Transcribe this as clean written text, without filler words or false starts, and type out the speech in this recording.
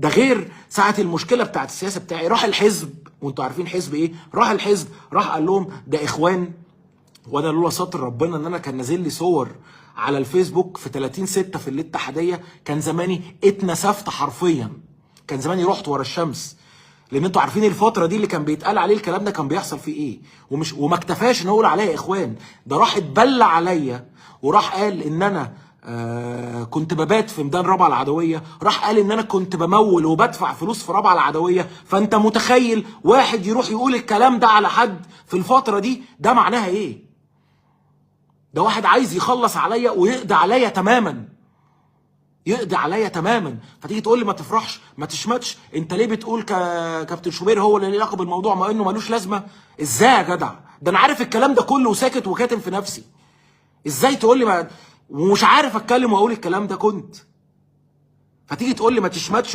ده غير ساعه المشكله بتاعت السياسه بتاعي راح الحزب، وانتوا عارفين حزب ايه، راح الحزب راح قال لهم ده اخوان. وانا لولا ستر ربنا ان انا كان نازل لي صور على الفيسبوك في 30/6 في الاتحاديه، كان زماني اتنسفت حرفيا، كان زماني رحت ورا الشمس. لان انتوا عارفين الفتره دي اللي كان بيتقال عليه الكلام ده كان بيحصل فيه ايه. وما اكتفاش ان هو يقول عليا اخوان، ده راح اتبلى عليا وراح قال ان انا كنت ببات في ميدان رابعه العدويه، راح قال ان انا كنت بمول وبدفع فلوس في رابعه العدويه. فانت متخيل واحد يروح يقول الكلام ده على حد في الفتره دي، ده معناها ايه؟ ده واحد عايز يخلص عليا ويقضي عليا تماما، يقضي عليا تماما. فتيجي تقول لي ما تفرحش ما تشمتش، انت ليه بتقول كابتن شوبير هو اللي ليه علاقه بالموضوع ما انه ملوش لازمه؟ ازاي يا جدع؟ ده انا عارف الكلام ده كله وساكت وكاتم في نفسي. ازاي تقول لي ومش عارف اتكلم واقول الكلام ده كنت؟ فتيجي تقول لي ما تشمتش